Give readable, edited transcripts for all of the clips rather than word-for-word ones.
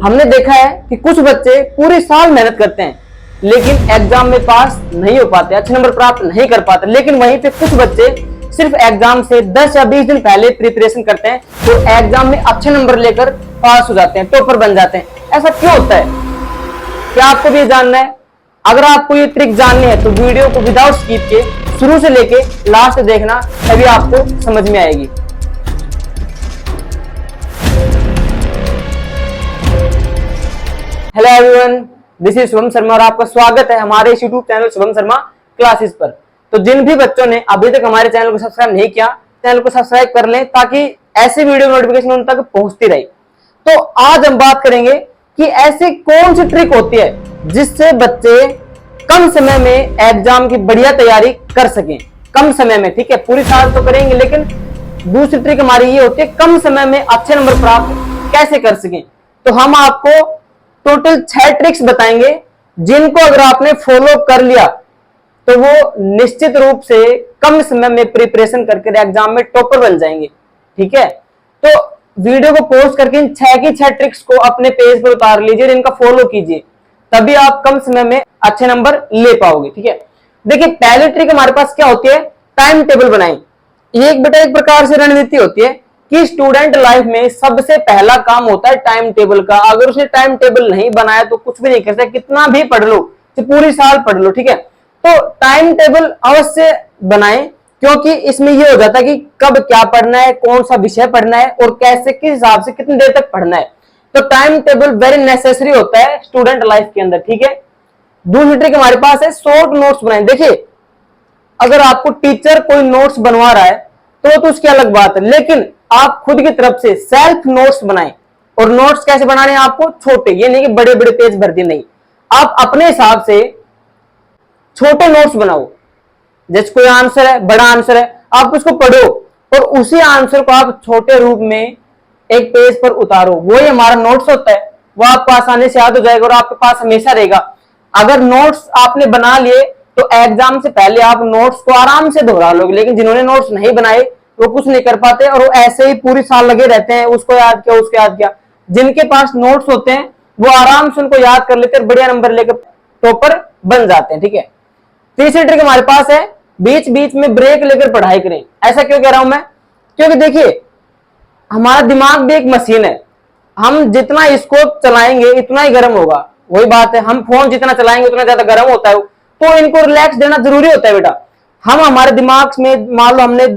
हमने देखा है कि कुछ बच्चे पूरे साल मेहनत करते हैं लेकिन एग्जाम में पास नहीं हो पाते, अच्छे नंबर प्राप्त नहीं कर पाते। लेकिन वहीं पे कुछ बच्चे सिर्फ एग्जाम से 10 या 20 दिन पहले प्रिपरेशन करते हैं तो एग्जाम में अच्छे नंबर लेकर पास हो जाते हैं, टॉपर बन जाते हैं। ऐसा क्यों होता है, क्या आपको भी जानना है? अगर आपको ये ट्रिक जाननी है तो वीडियो को विदाउट स्किप के शुरू से लेके लास्ट देखना, तभी आपको समझ में आएगी। Hello everyone, this is Shubham Sharma और आपका स्वागत है हमारे YouTube channel Shubham Sharma classes पर। तो जिन भी बच्चों ने अभी तक हमारे चैनल को सब्सक्राइब नहीं किया, चैनल को सब्सक्राइब कर लें ताकि ऐसी वीडियो नोटिफिकेशन उन तक पहुंचती रहे। तो आज हम बात करेंगे कि ऐसी कौन सी ट्रिक होती है जिससे बच्चे कम समय में एग्जाम की बढ़िया तैयारी कर सकें। कम समय में, ठीक है, पूरी साल तो करेंगे लेकिन दूसरी ट्रिक हमारी ये होती है कम समय में अच्छे नंबर प्राप्त कैसे कर सकें। तो हम आपको टोटल 6 ट्रिक्स बताएंगे जिनको अगर आपने फॉलो कर लिया तो वो निश्चित रूप से कम समय में प्रिपरेशन करके एग्जाम में टॉपर बन जाएंगे। ठीक है, तो वीडियो को पॉज करके इन 6 की 6 ट्रिक्स को अपने पेज पर उतार लीजिए, इनका फॉलो कीजिए, तभी आप कम समय में अच्छे नंबर ले पाओगे। ठीक है, देखिए पहली ट्रिक हमारे पास क्या होती है, टाइम टेबल बनाएं। ये एक प्रकार से रणनीति होती है कि स्टूडेंट लाइफ में सबसे पहला काम होता है टाइम टेबल का। अगर उसने टाइम टेबल नहीं बनाया तो कुछ भी नहीं कर सकते, कितना भी पढ़ लो, तो पूरी साल पढ़ लो। ठीक है, तो टाइम टेबल अवश्य बनाएं क्योंकि इसमें यह हो जाता है कि कब क्या पढ़ना है, कौन सा विषय पढ़ना है और कैसे, किस हिसाब से कितनी देर तक पढ़ना है। तो टाइम टेबल वेरी नेसेसरी होता है स्टूडेंट लाइफ के अंदर। ठीक है, दूसरी ट्रिक हमारे पास है शॉर्ट नोट्स बनाएं। देखिए अगर आपको टीचर कोई नोट्स बनवा रहा है तो उसकी अलग बात है, लेकिन आप खुद की तरफ से सेल्फ नोट्स बनाएं। और नोट्स कैसे बनाने हैं आपको, छोटे, ये नहीं कि बड़े बड़े पेज भर दिए, नहीं, आप अपने हिसाब से छोटे नोट्स बनाओ। जैसे कोई आंसर है, बड़ा आंसर है, आप उसको पढ़ो और उसी आंसर को आप छोटे रूप में एक पेज पर उतारो। वही हमारा नोट्स होता है, वो आपको आसानी से याद हो जाएगा और आपके पास हमेशा रहेगा। अगर नोट्स आपने बना लिए तो एग्जाम से पहले आप नोट्स को आराम से दोहरा लोगे, लेकिन जिन्होंने नोट्स नहीं बनाए वो कुछ नहीं कर पाते और वो ऐसे ही पूरी साल लगे रहते हैं, उसको याद किया, उसको याद किया। जिनके पास नोट्स होते हैं वो आराम से उनको याद कर लेते हैं, बढ़िया नंबर लेकर टॉपर बन जाते हैं। ठीक है, तीसरी ट्रिक हमारे पास है बीच बीच में ब्रेक लेकर पढ़ाई करें। ऐसा क्यों कह रहा हूं मैं, क्योंकि देखिए हमारा दिमाग भी एक मशीन है, हम जितना इसको चलाएंगे इतना ही गर्म होगा। वही बात है, हम फोन जितना चलाएंगे उतना ज्यादा गर्म होता है, तो इनको रिलैक्स देना जरूरी होता है बेटा। हम हमारे दिमाग में मान लो हमने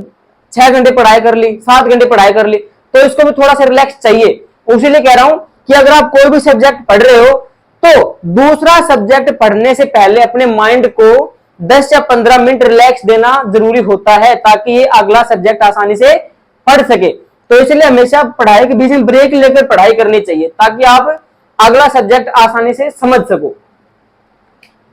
6 घंटे पढ़ाई कर ली, 7 घंटे पढ़ाई कर ली, तो इसको भी थोड़ा सा रिलैक्स चाहिए। उसीलिए कह रहा हूं कि अगर आप कोई भी सब्जेक्ट पढ़ रहे हो तो दूसरा सब्जेक्ट पढ़ने से पहले अपने माइंड को 10 या 15 मिनट रिलैक्स देना जरूरी होता है ताकि ये अगला सब्जेक्ट आसानी से पढ़ सके। तो इसलिए हमेशा पढ़ाई के बीच में ब्रेक लेकर पढ़ाई करनी चाहिए ताकि आप अगला सब्जेक्ट आसानी से समझ सको।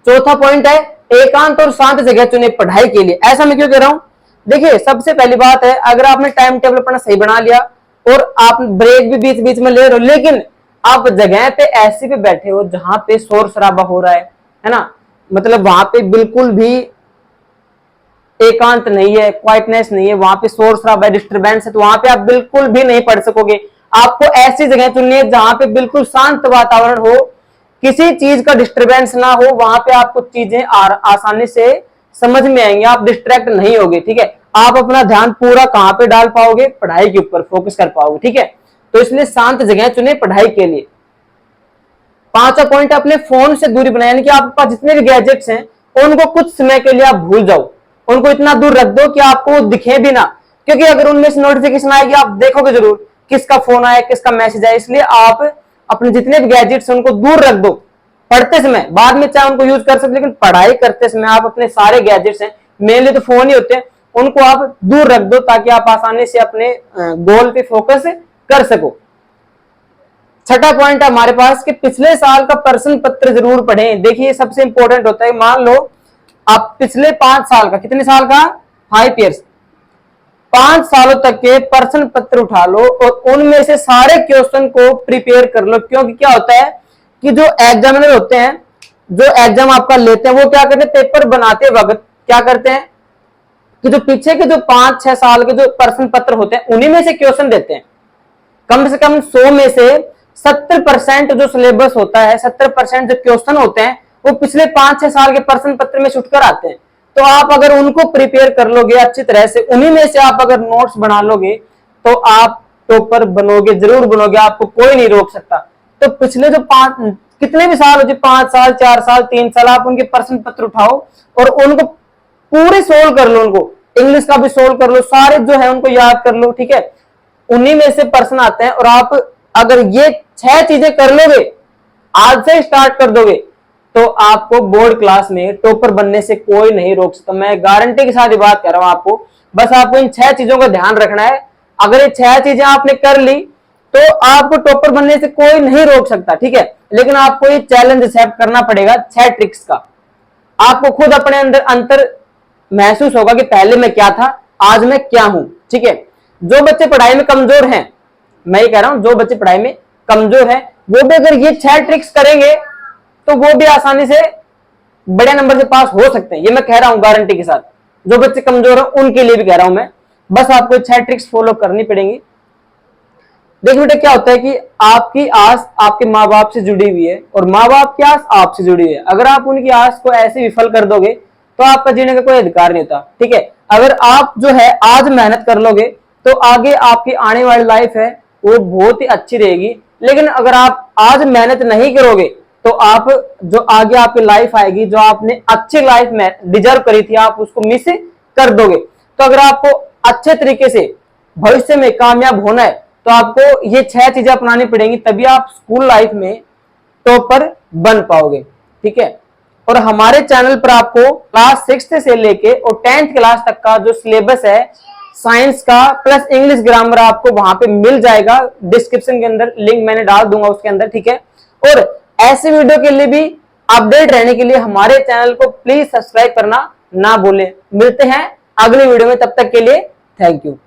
चौथा पॉइंट है एकांत और शांत जगह चुने पढ़ाई के लिए। ऐसा मैं क्यों कह रहा हूं, देखिए सबसे पहली बात है अगर आपने टाइम टेबल अपना सही बना लिया और आप ब्रेक भी बीच बीच में ले रहे हो, लेकिन आप जगह पे ऐसी पे बैठे हो जहां पे शोर शराबा हो रहा है ना, मतलब वहां पे बिल्कुल भी एकांत नहीं है, क्वाइटनेस नहीं है, वहां पे शोर शराबा है, डिस्टर्बेंस है, तो वहां पे आप बिल्कुल भी नहीं पढ़ सकोगे। आपको ऐसी जगह चुननी है जहां पे बिल्कुल शांत वातावरण हो, किसी चीज का डिस्टर्बेंस ना हो, वहां पे आपको चीजें आसानी से समझ में आएंगे, आप डिस्ट्रैक्ट नहीं होगे। ठीक है, आप अपना ध्यान पूरा कहां पे डाल पाओगे, पढ़ाई के ऊपर फोकस कर पाओगे। ठीक है, तो इसलिए शांत जगह चुने पढ़ाई के लिए। पांचवा पॉइंट, अपने फोन से दूरी बनाए, यानी कि आपके पास जितने भी गैजेट्स हैं उनको कुछ समय के लिए आप भूल जाओ, उनको इतना दूर रख दो कि आपको दिखे भी ना, क्योंकि अगर उनमें से नोटिफिकेशन आएगी आप देखोगे जरूर किसका फोन आया, किसका मैसेज आया। इसलिए आप अपने जितने भी गैजेट्स हैं उनको दूर रख दो पढ़ते समय, बाद में चाहे उनको यूज कर सकते, लेकिन पढ़ाई करते समय आप अपने सारे गैजेट्स हैं, मेनली तो फोन ही होते हैं, उनको आप दूर रख दो ताकि आप आसानी से अपने गोल पे फोकस कर सको। छठा पॉइंट है हमारे पास कि पिछले साल का प्रश्न पत्र जरूर पढ़ें। देखिए सबसे इंपॉर्टेंट होता है, मान लो आप पिछले 5 साल का, कितने साल का, 5 ईयर्स, 5 सालों तक के प्रश्न पत्र उठा लो और उनमें से सारे क्वेश्चन को प्रिपेयर कर लो। क्योंकि क्या होता है कि जो एग्जामिनर होते हैं, जो एग्जाम आपका लेते हैं, वो क्या करते हैं, पेपर बनाते वक्त क्या करते हैं कि जो पीछे के जो 5-6 साल के जो प्रश्न पत्र होते हैं उन्हीं में से क्वेश्चन देते हैं। कम से कम 100 में से 70% जो सिलेबस होता है, 70% जो क्वेश्चन होते हैं वो पिछले 5-6 साल के प्रश्न पत्र में छुटकर आते हैं। तो आप अगर उनको प्रिपेयर कर लोगे अच्छी तरह से, उन्हीं में से आप अगर नोट्स बना लोगे तो आप टॉपर बनोगे, जरूर बनोगे, आपको कोई नहीं रोक सकता। तो पिछले जो कितने भी साल हो, जो 5 साल, 4 साल, 3 साल, आप उनके प्रश्न पत्र उठाओ और उनको पूरे सोल्व कर लो, उनको इंग्लिश का भी सोल्व कर लो, सारे जो है उनको याद कर लो, ठीक है। उन्हीं में से प्रश्न आते हैं और आप अगर ये 6 चीजें कर लोगे, आज से स्टार्ट कर दोगे, तो आपको बोर्ड क्लास में टॉपर बनने से कोई नहीं रोक सकता। मैं गारंटी के साथ ये बात कर रहा हूं आपको। बस आपको इन 6 चीजों का ध्यान रखना है। अगर ये 6 चीजें आपने कर ली तो आपको टॉपर बनने से कोई नहीं रोक सकता, ठीक है। लेकिन आपको ये चैलेंज एक्सेप्ट करना पड़ेगा 6 ट्रिक्स का। आपको खुद अपने अंदर अंतर महसूस होगा कि पहले मैं क्या था, आज मैं क्या हूं, ठीक है। जो बच्चे पढ़ाई में कमजोर हैं, मैं ये कह रहा हूं, जो बच्चे पढ़ाई में कमजोर हैं वो भी अगर ये 6 ट्रिक्स करेंगे तो वो भी आसानी से बड़े नंबर से पास हो सकते हैं। ये मैं कह रहा हूं गारंटी के साथ। जो बच्चे कमजोर हैं उनके लिए भी कह रहा हूं मैं। बस आपको 6 ट्रिक्स फॉलो करनी पड़ेंगी। देखिए बेटा, क्या होता है कि आपकी आस आपके माँ बाप से जुड़ी हुई है और माँ बाप की आस आपसे जुड़ी हुई है। अगर आप उनकी आस को ऐसे विफल कर दोगे तो आपका जीने का कोई अधिकार नहीं होता, ठीक है। अगर आप जो है आज मेहनत कर लोगे तो आगे आपकी आने वाली लाइफ है वो बहुत ही अच्छी रहेगी। लेकिन अगर आप आज मेहनत नहीं करोगे तो आप जो आगे आपकी लाइफ आएगी, जो आपने अच्छी लाइफ में डिजर्व करी थी, आप उसको मिस कर दोगे। तो अगर आपको अच्छे तरीके से भविष्य में कामयाब होना है तो आपको ये 6 चीजें अपनानी पड़ेंगी, तभी आप स्कूल लाइफ में टॉपर बन पाओगे, ठीक है। और हमारे चैनल पर आपको क्लास 6 से लेके और 10th क्लास तक का जो सिलेबस है साइंस का प्लस इंग्लिश ग्रामर आपको वहां पे मिल जाएगा। डिस्क्रिप्शन के अंदर लिंक मैंने डाल दूंगा उसके अंदर, ठीक है। और ऐसे वीडियो के लिए भी अपडेट रहने के लिए हमारे चैनल को प्लीज सब्सक्राइब करना ना भूलें। मिलते हैं अगली वीडियो में, तब तक के लिए थैंक यू।